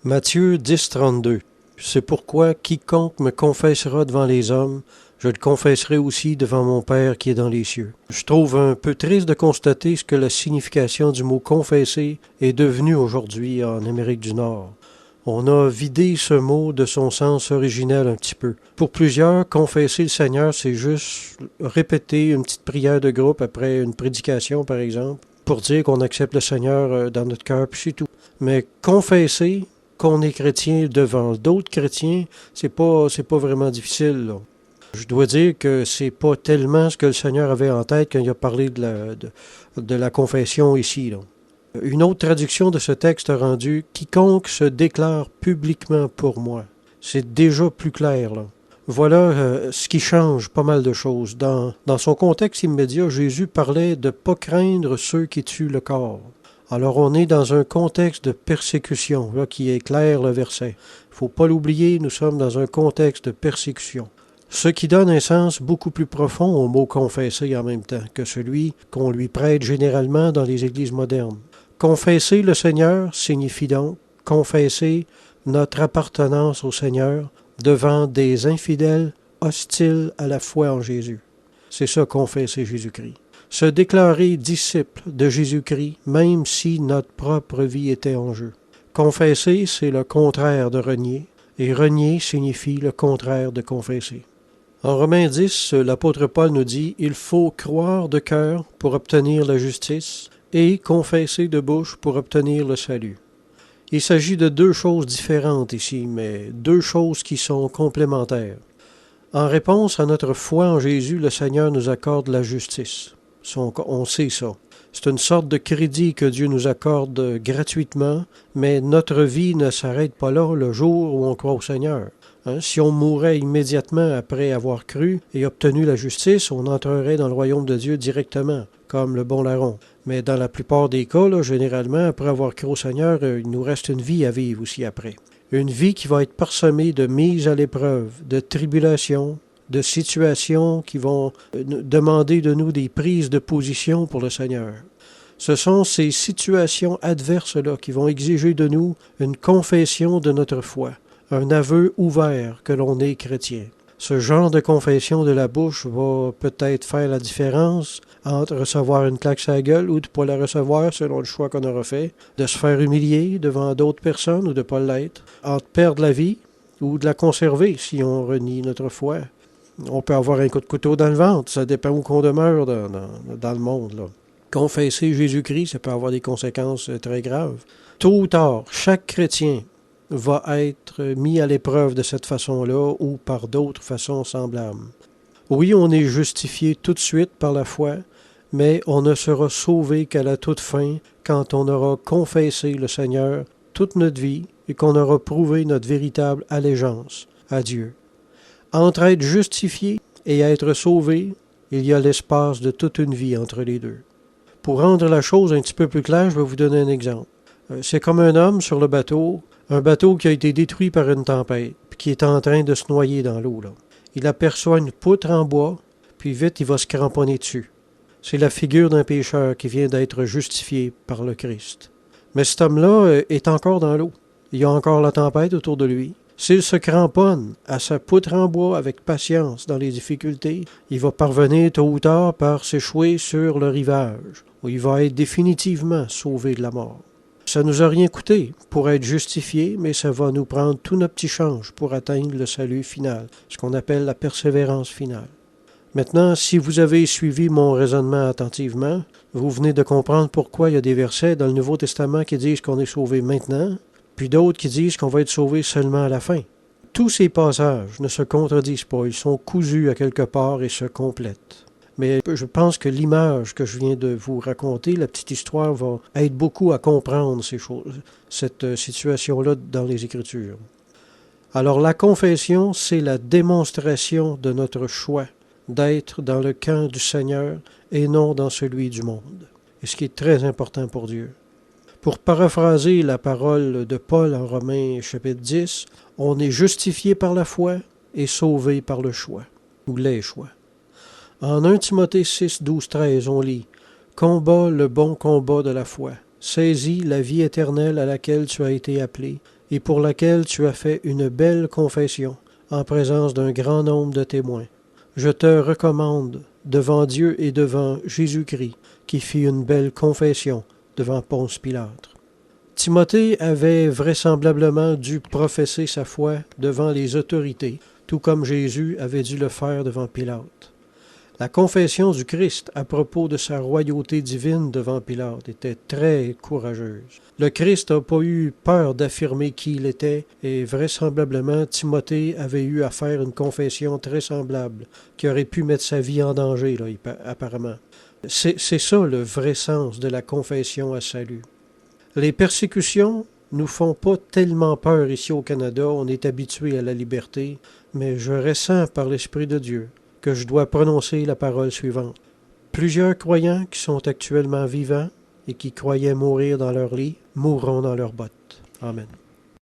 Matthieu 10,32. C'est pourquoi quiconque me confessera devant les hommes, je le confesserai aussi devant mon Père qui est dans les cieux. Je trouve un peu triste de constater ce que la signification du mot confesser est devenue aujourd'hui en Amérique du Nord. On a vidé ce mot de son sens originel un petit peu. Pour plusieurs, confesser le Seigneur, c'est juste répéter une petite prière de groupe après une prédication, par exemple, pour dire qu'on accepte le Seigneur dans notre cœur, puis c'est tout. Mais confesser qu'on est chrétien devant d'autres chrétiens, c'est pas vraiment difficile, là. Je dois dire que c'est pas tellement ce que le Seigneur avait en tête quand il a parlé de la confession ici, là. Une autre traduction de ce texte a rendu « Quiconque se déclare publiquement pour moi ». C'est déjà plus clair, là. Voilà ce qui change pas mal de choses. Dans son contexte immédiat, Jésus parlait de ne pas craindre ceux qui tuent le corps. Alors on est dans un contexte de persécution, là qui éclaire le verset. Il ne faut pas l'oublier, nous sommes dans un contexte de persécution. Ce qui donne un sens beaucoup plus profond au mot « confesser » en même temps que celui qu'on lui prête généralement dans les églises modernes. Confesser le Seigneur signifie donc confesser notre appartenance au Seigneur devant des infidèles hostiles à la foi en Jésus. C'est ça, confesser Jésus-Christ. Se déclarer disciple de Jésus-Christ, même si notre propre vie était en jeu. Confesser, c'est le contraire de renier, et renier signifie le contraire de confesser. En Romains 10, l'apôtre Paul nous dit « Il faut croire de cœur pour obtenir la justice et confesser de bouche pour obtenir le salut. » Il s'agit de deux choses différentes ici, mais deux choses qui sont complémentaires. En réponse à notre foi en Jésus, le Seigneur nous accorde la justice. On sait ça. C'est une sorte de crédit que Dieu nous accorde gratuitement, mais notre vie ne s'arrête pas là le jour où on croit au Seigneur. Si on mourait immédiatement après avoir cru et obtenu la justice, on entrerait dans le royaume de Dieu directement, comme le bon larron. Mais dans la plupart des cas, là, généralement, après avoir cru au Seigneur, il nous reste une vie à vivre aussi après. Une vie qui va être parsemée de mises à l'épreuve, de tribulations, de situations qui vont demander de nous des prises de position pour le Seigneur. Ce sont ces situations adverses-là qui vont exiger de nous une confession de notre foi, un aveu ouvert que l'on est chrétien. Ce genre de confession de la bouche va peut-être faire la différence entre recevoir une claque sur la gueule ou de ne pas la recevoir selon le choix qu'on aura fait, de se faire humilier devant d'autres personnes ou de ne pas l'être, entre perdre la vie ou de la conserver si on renie notre foi. On peut avoir un coup de couteau dans le ventre, ça dépend où qu'on demeure dans le monde, là. Confesser Jésus-Christ, ça peut avoir des conséquences très graves. Tôt ou tard, chaque chrétien va être mis à l'épreuve de cette façon-là ou par d'autres façons semblables. Oui, on est justifié tout de suite par la foi, mais on ne sera sauvé qu'à la toute fin quand on aura confessé le Seigneur toute notre vie et qu'on aura prouvé notre véritable allégeance à Dieu. Entre être justifié et être sauvé, il y a l'espace de toute une vie entre les deux. Pour rendre la chose un petit peu plus claire, je vais vous donner un exemple. C'est comme un homme sur le bateau, un bateau qui a été détruit par une tempête, puis qui est en train de se noyer dans l'eau, là. Il aperçoit une poutre en bois, puis vite il va se cramponner dessus. C'est la figure d'un pécheur qui vient d'être justifié par le Christ. Mais cet homme-là est encore dans l'eau. Il y a encore la tempête autour de lui. S'il se cramponne à sa poutre en bois avec patience dans les difficultés, il va parvenir tôt ou tard par s'échouer sur le rivage, où il va être définitivement sauvé de la mort. Ça nous a rien coûté pour être justifié, mais ça va nous prendre tout notre petit change pour atteindre le salut final, ce qu'on appelle la persévérance finale. Maintenant, si vous avez suivi mon raisonnement attentivement, vous venez de comprendre pourquoi il y a des versets dans le Nouveau Testament qui disent qu'on est sauvé maintenant, puis d'autres qui disent qu'on va être sauvé seulement à la fin. Tous ces passages ne se contredisent pas, ils sont cousus à quelque part et se complètent. Mais je pense que l'image que je viens de vous raconter, la petite histoire, va aider beaucoup à comprendre cette situation-là dans les Écritures. Alors la confession, c'est la démonstration de notre choix d'être dans le camp du Seigneur et non dans celui du monde. Et ce qui est très important pour Dieu. Pour paraphraser la parole de Paul en Romains chapitre 10, on est justifié par la foi et sauvé par le choix, ou les choix. En 1 Timothée 6, 12, 13, on lit « Combat le bon combat de la foi, saisis la vie éternelle à laquelle tu as été appelé, et pour laquelle tu as fait une belle confession en présence d'un grand nombre de témoins. Je te recommande devant Dieu et devant Jésus-Christ, qui fit une belle confession devant Ponce Pilate. Timothée avait vraisemblablement dû professer sa foi devant les autorités, tout comme Jésus avait dû le faire devant Pilate. La confession du Christ à propos de sa royauté divine devant Pilate était très courageuse. Le Christ n'a pas eu peur d'affirmer qui il était et vraisemblablement Timothée avait eu à faire une confession très semblable, qui aurait pu mettre sa vie en danger, là, apparemment. C'est ça le vrai sens de la confession à salut. Les persécutions nous font pas tellement peur ici au Canada, on est habitué à la liberté, mais je ressens par l'Esprit de Dieu que je dois prononcer la parole suivante. Plusieurs croyants qui sont actuellement vivants et qui croyaient mourir dans leur lit mourront dans leurs bottes. Amen.